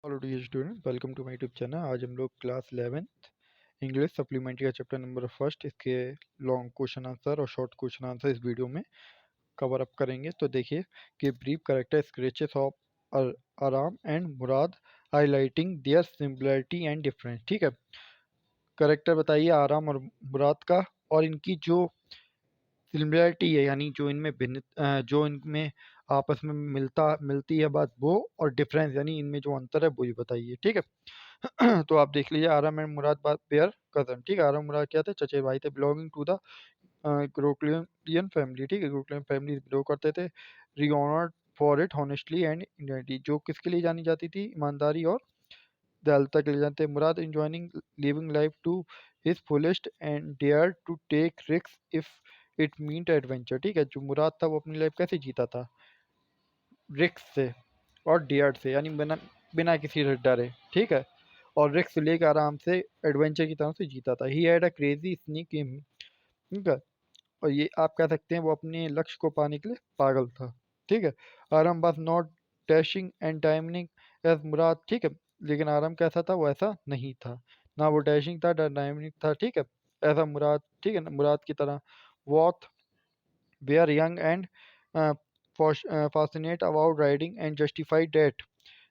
Hello dear student, welcome to my YouTube channel. आज हम लोग क्लास 11th इंग्लिश सप्लीमेंट्री का चैप्टर नंबर फर्स्ट, इसके लॉन्ग क्वेश्चन आंसर और शॉर्ट क्वेश्चन आंसर इस वीडियो में कवर अप करेंगे। तो देखिए कि brief character sketches of Aram and Mourad highlighting their similarity and difference. ठीक है, करेक्टर बताइए आराम और मुराद का, और इनकी जो सिमिलरिटी है यानी जो इनमें भिन्न जो इनमें आपस में मिलती है बात वो, और डिफरेंस यानी इनमें जो अंतर है वो ही बताइए। ठीक है। तो आप देख लीजिए, आराम एंड मुराद बात पेयर कजन। ठीक है, आराम मुराद क्या थे? चचे भाई थे, belonging to the Garoghlanian family. ठीक है, ग्रोक्लियन फैमिली बिलोंग करते थे। Renowned for it honestly and integrity, जो किसके लिए जानी जाती थी? ईमानदारी और दयालुता के लिए जानते हैं। Mourad enjoying living life to his fullest and dare to take risk if it meant adventure. ठीक है, जो मुराद था वो अपनी लाइफ कैसे जीता था? रिस्क से और डेयर से, यानी बिना बिना किसी से डरे। ठीक है, और रिस्क लेकर आराम से एडवेंचर की तरफ से जीता था। He had a crazy sneak इन। ठीक है, और ये आप कह सकते हैं वो अपने लक्ष्य को पाने के लिए पागल था। ठीक है, आराम बस नॉट डैशिंग एंड डायमंडिंग एज मुराद। ठीक है, लेकिन आराम कैसा था? वो ऐसा नहीं था, ना वो डैशिंग था ना डायमंडिंग था। ठीक है, ऐसा मुराद, ठीक है ना, मुराद की तरह both were young and fascinate about riding and justified that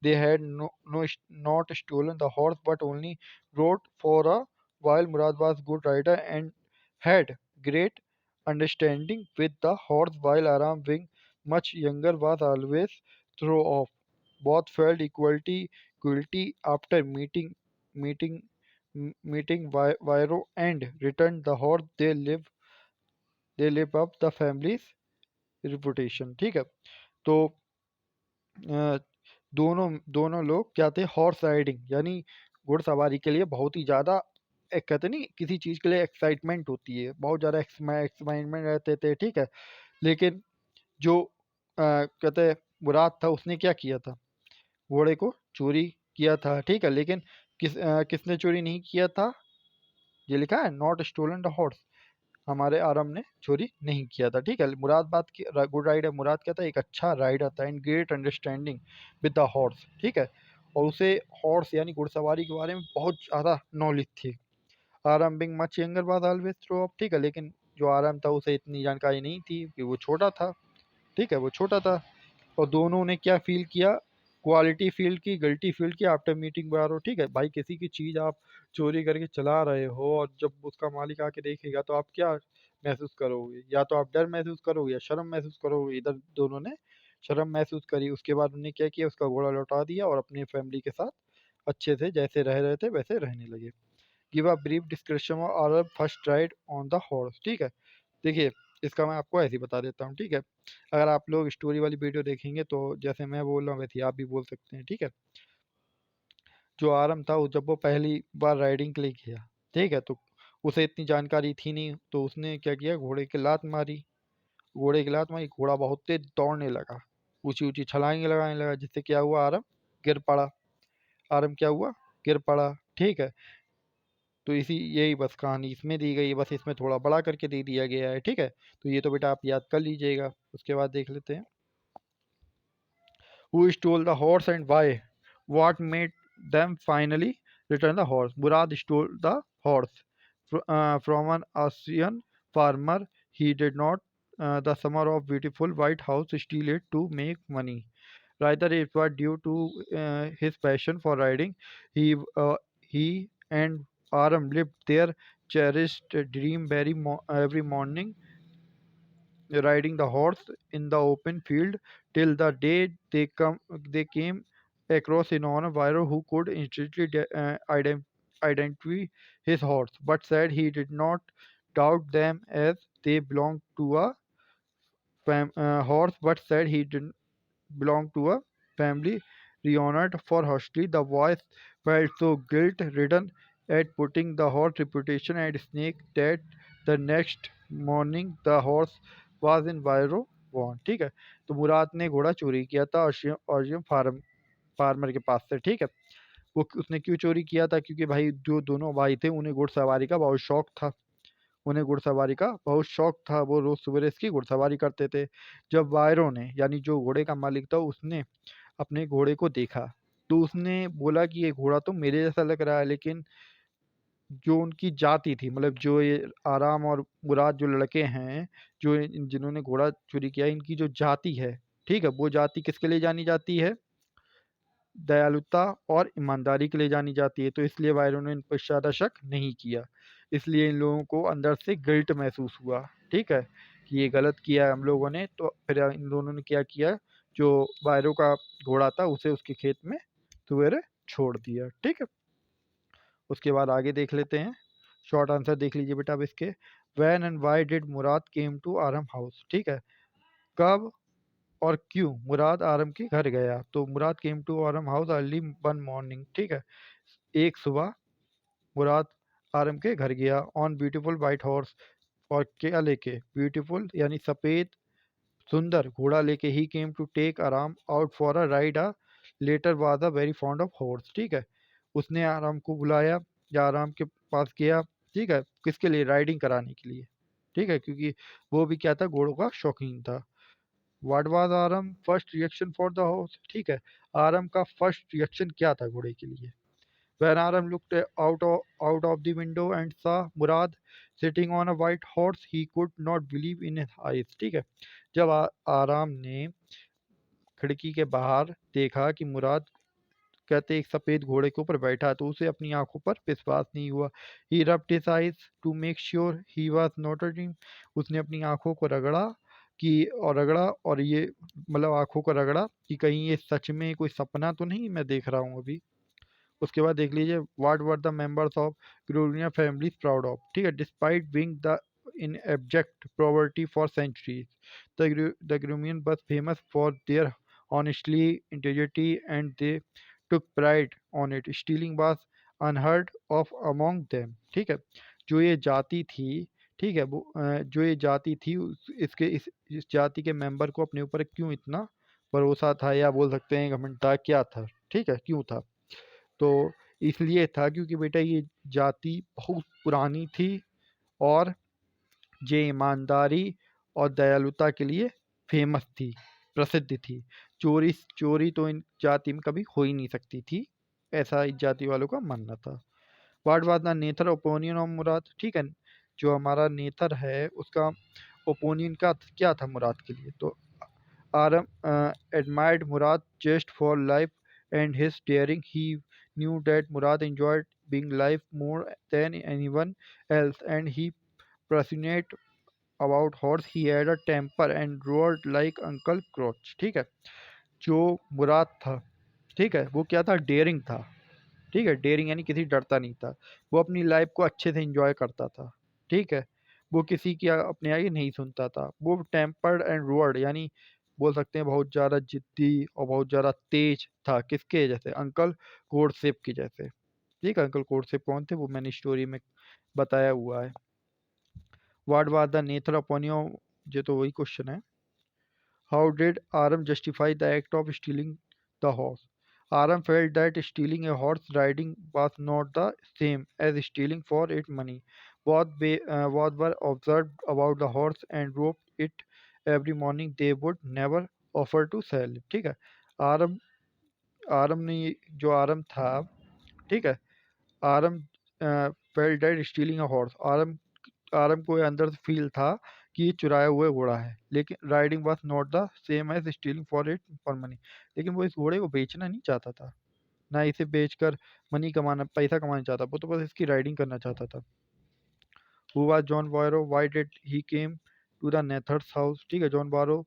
they had not stolen the horse but only rode for a while. Murad was good rider and had great understanding with the horse, while Aram, being much younger, was always throw off. Both felt equally guilty after meeting meeting Vairo and returned the horse. They live up the family's reputation. ठीक है, तो अ, दोनों दोनों लोग क्या थे? Horse riding यानी घुड़सवारी के लिए बहुत ही ज़्यादा, एक कहते नहीं किसी चीज़ के लिए एक्साइटमेंट होती है, बहुत ज़्यादा एक्साइटमेंट रहते थे। ठीक है, लेकिन जो कहते हैं मुराद था, उसने क्या किया था? घोड़े को चोरी किया था। ठीक है, लेकिन किसने चोरी नहीं किया था? ये लिखा है नॉट स्टोलन द हॉर्स, हमारे आरम ने चोरी नहीं किया था। ठीक है, मुराद बात की गुड राइडर, मुराद क्या था? एक अच्छा राइडर था and great understanding with the horse. ठीक है, और उसे हॉर्स यानी घुड़सवारी के बारे में बहुत ज़्यादा नॉलेज थी। Aram being much younger was always throw up. ठीक है, लेकिन जो आरम था उसे इतनी जानकारी नहीं थी कि वो छोटा था। ठीक है, वो छोटा था, और दोनों ने क्या फील किया? क्वालिटी फील की, गिल्टी फील की आफ्टर मीटिंग बारो। ठीक है भाई, किसी की चीज़ आप चोरी करके चला रहे हो और जब उसका मालिक आके देखेगा तो आप क्या महसूस करोगे? या तो आप डर महसूस करोगे या शर्म महसूस करोगे। इधर दोनों ने शर्म महसूस करी। उसके बाद उन्होंने क्या किया? उसका घोड़ा लौटा दिया और अपनी फैमिली के साथ अच्छे से जैसे रह रहे थे वैसे रहने लगे। Give a brief description of our first ride on the horse. ठीक है, देखिए इसका मैं आपको ऐसे ही बता देता हूँ। ठीक है, अगर आप लोग स्टोरी वाली वीडियो देखेंगे तो जैसे मैं बोल रहा हूँ वैसे ही आप भी बोल सकते हैं। ठीक है, जो आरम था जब वो पहली बार राइडिंग के लिए गया, ठीक है, तो उसे इतनी जानकारी थी नहीं, तो उसने क्या किया? घोड़े की लात मारी। घोड़े की लात मारी, घोड़ा बहुत तेज दौड़ने लगा, ऊंची ऊंची छलांगे लगाने लगा, जिससे क्या हुआ? आरम गिर पड़ा। आरम क्या हुआ? गिर पड़ा। ठीक है, तो इसी यही बस कहानी इसमें दी गई है, बस इसमें थोड़ा बड़ा करके दे दिया गया है। ठीक है, तो ये तो बेटा आप याद कर लीजिएगा। उसके बाद देख लेते हैं, who stole the horse and why? What made them finally return the horse? Murad stole the horse from an Asian farmer. He did not the summer of beautiful white house steal it to make money. Rather, it was due to his passion for riding. He and Aram lived their cherished dream every morning, riding the horse in the open field till the day they came across an honor warrior who could instantly identify his horse, but said he did not doubt them as they belonged to a horse, but said he didn't belong to a family renowned for honesty. The voice felt so guilt-ridden at putting the horse reputation at stake that the next morning the horse was in Vairo won. ठीक है, तो मुराद ने घोड़ा चोरी किया था अर्शियम farmer के पास से। ठीक है, वो उसने क्यों चोरी किया था? क्योंकि भाई जो दोनों भाई थे उन्हें घुड़सवारी का बहुत शौक था। उन्हें घुड़सवारी का बहुत शौक था, वो रोज सुबह इसकी घुड़सवारी करते थे। जब वायरों ने यानी जो घोड़े का मालिक था उसने अपने घोड़े को देखा, तो उसने बोला कि ये घोड़ा तो मेरे जैसा लग रहा है, लेकिन जो उनकी जाति थी, मतलब जो ये आराम और मुराद जो लड़के हैं, जो जिन्होंने घोड़ा चोरी किया, इनकी जो जाति है, ठीक है, वो जाति किसके लिए जानी जाती है? दयालुता और ईमानदारी के लिए जानी जाती है। तो इसलिए वायरों ने इन पर ज़्यादा शक नहीं किया। इसलिए इन लोगों को अंदर से गिल्ट महसूस हुआ, ठीक है, कि ये गलत किया है हम लोगों ने। तो फिर इन दोनों ने क्या किया, जो वायरों का घोड़ा था उसे उसके खेत में सवेरे छोड़ दिया, ठीक है। उसके बाद आगे देख लेते हैं। शॉर्ट आंसर देख लीजिए बेटा अब इसके। When and why did Mourad came to Aram house, ठीक है। कब और क्यों मुराद आरम के घर गया? तो Mourad came to Aram house early one morning, ठीक है। एक सुबह मुराद आरम के घर गया ऑन ब्यूटीफुल वाइट हॉर्स। और क्या लेके? ब्यूटीफुल यानी सफेद सुंदर घोड़ा लेके। He came to take Aram out for a ride. A letter was a very fond of horse, ठीक है। उसने आराम को बुलाया या आराम के पास गया, ठीक है, किसके लिए? राइडिंग कराने के लिए, ठीक है, क्योंकि वो भी क्या था, घोड़ों का शौकीन था। What was Aram first reaction for the horse, ठीक है। आरम का फर्स्ट रिएक्शन क्या था घोड़े के लिए? When Aram looked out of the window and saw Murad sitting on a white horse, he could not believe in his eyes, ठीक है। जब आराम ने खिड़की के बाहर देखा कि मुराद कहते एक सफेद घोड़े के ऊपर बैठा है, तो उसे अपनी आंखों पर विश्वास नहीं हुआ। He rubbed his eyes to make sure he was not a dream. उसने अपनी आंखों को रगड़ा और ये मतलब आंखों को रगड़ा कि कहीं ये सच में कोई सपना तो नहीं मैं देख रहा हूँ अभी। उसके बाद देख लीजिए, what were the members of Garoghlanian families proud of, ठीक है। Despite being the in abject poverty for centuries, the Garoghlanian was famous for their honesty, integrity, and they took pride on it. Stealing was unheard of among them, ठीक है। जो ये जाति थी, ठीक है, जो ये जाति थी इस जाति के मेंबर को अपने ऊपर क्यों इतना भरोसा था, या बोल सकते हैं घमंड था, क्या था, ठीक है, क्यों था? तो इसलिए था क्योंकि बेटा ये जाति बहुत पुरानी थी और ये ईमानदारी और दयालुता के लिए फेमस थी, प्रसिद्ध थी। चोरी चोरी तो इन जाति में कभी हो ही नहीं सकती थी, ऐसा इस जाति वालों का मानना था। What was the nature opinion of Mourad, ठीक है। जो हमारा नेचर है उसका ओपिनियन का क्या था मुराद के लिए? तो Aram admired Murad just for life and his daring. He knew that Murad enjoyed being life more than anyone else, and he passionate about horse. He had a temper and roared like Uncle Crouch, ठीक है। जो मुराद था, ठीक है, वो क्या था? Dairying था, ठीक है। डेयरिंग यानी किसी डरता नहीं था। वो अपनी लाइफ को अच्छे से एंजॉय करता था, ठीक है। वो किसी की अपने आगे नहीं सुनता था। वो टेम्पर्ड एंड रोअर्ड यानी बोल सकते हैं बहुत ज़्यादा जिद्दी और बहुत ज़्यादा तेज था, किसके जैसे? अंकल गोडसेप के जैसे, ठीक है। अंकल गोडसेप कौन थे वो मैंने स्टोरी में बताया हुआ है। What was the nature upon your, ये तो वही क्वेश्चन है। How did Aram justify the act of stealing the horse? Aram felt that stealing a horse riding was not the same as stealing for its money. What were observed about the horse and roped it every morning, they would never offer to sell it. ठीक है। आरम आरम ने जो आरम था, ठीक है, Aram felt that stealing a horse. Aram Aram को अंदर से फील था कि ये चुराया हुआ घोड़ा है, लेकिन riding was not the same as stealing for it for money. लेकिन वो इस घोड़े को बेचना नहीं चाहता था, ना इसे बेचकर मनी कमाना, पैसा कमाना चाहता, वो तो बस इसकी राइडिंग करना चाहता था। Who was John Byro, why did he came to the narrator's house, ठीक है। John Byro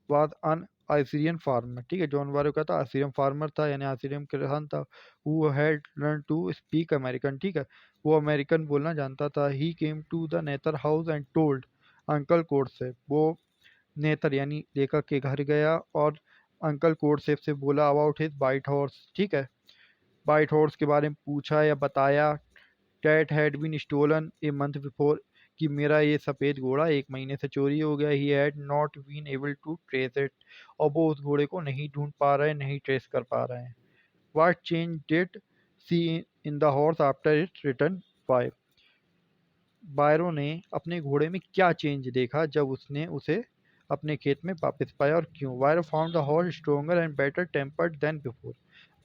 was an Assyrian farmer, ठीक है। जॉन बॉयरो का था असीरियन फार्मर था, यानी असीरियन किसान था। Who had learn to speak American, ठीक है, वो अमेरिकन बोलना जानता था। He came to the narrator house and told uncle Khosrove, वो नेतर यानी लेखक के घर गया और अंकल कोडसेप से बोला अबाउट हिज वाइट हॉर्स, ठीक है, वाइट हॉर्स के बारे में पूछा या बताया। That had been stolen a month before, कि मेरा ये सफ़ेद घोड़ा एक महीने से चोरी हो गया। He had not been able to trace it, और वो उस घोड़े को नहीं ढूंढ पा रहे हैं, नहीं ट्रेस कर पा रहे हैं। What change did see in the horse after it return by, Byro ने अपने घोड़े में क्या चेंज देखा जब उसने उसे अपने खेत में वापस पाया और क्यों? Byro found the horse stronger and better tempered than before,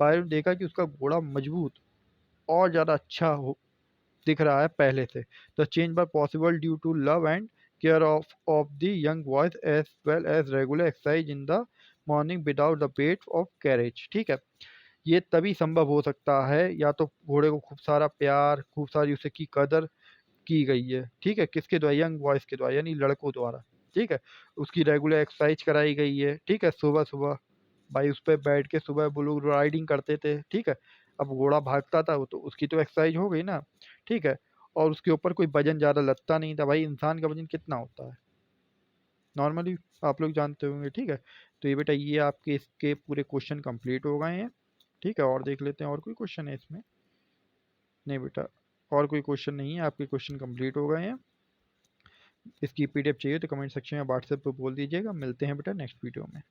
Byro ने देखा कि उसका घोड़ा मजबूत और ज़्यादा अच्छा हो दिख रहा है पहले से। The change were possible due to love and care of the young boys as well as regular exercise in the morning without the weight of carriage. ठीक है, ये तभी संभव हो सकता है या तो घोड़े को खूब सारा प्यार, खूब सारी उसकी कदर की गई है, ठीक है, किसके द्वारा, यंग बॉयज के द्वारा यानी लड़कों द्वारा, ठीक है, उसकी रेगुलर एक्सरसाइज कराई गई है, ठीक है, सुबह सुबह भाई उस पे बैठ के सुबह वो लोग राइडिंग करते थे, ठीक है, अब घोड़ा भागता था वो तो उसकी तो एक्सरसाइज हो गई ना, ठीक है, और उसके ऊपर कोई वजन ज़्यादा लगता नहीं था, भाई इंसान का वजन कितना होता है नॉर्मली, आप लोग जानते होंगे, ठीक है। तो ये बेटा ये आपके इसके पूरे क्वेश्चन कंप्लीट हो गए हैं, ठीक है, और देख लेते हैं और कोई क्वेश्चन है इसमें, नहीं बेटा और कोई क्वेश्चन नहीं है, आपके क्वेश्चन कंप्लीट हो गए हैं। इसकी पीडीएफ चाहिए तो कमेंट सेक्शन में व्हाट्सएप पे बोल दीजिएगा, मिलते हैं बेटा नेक्स्ट वीडियो में।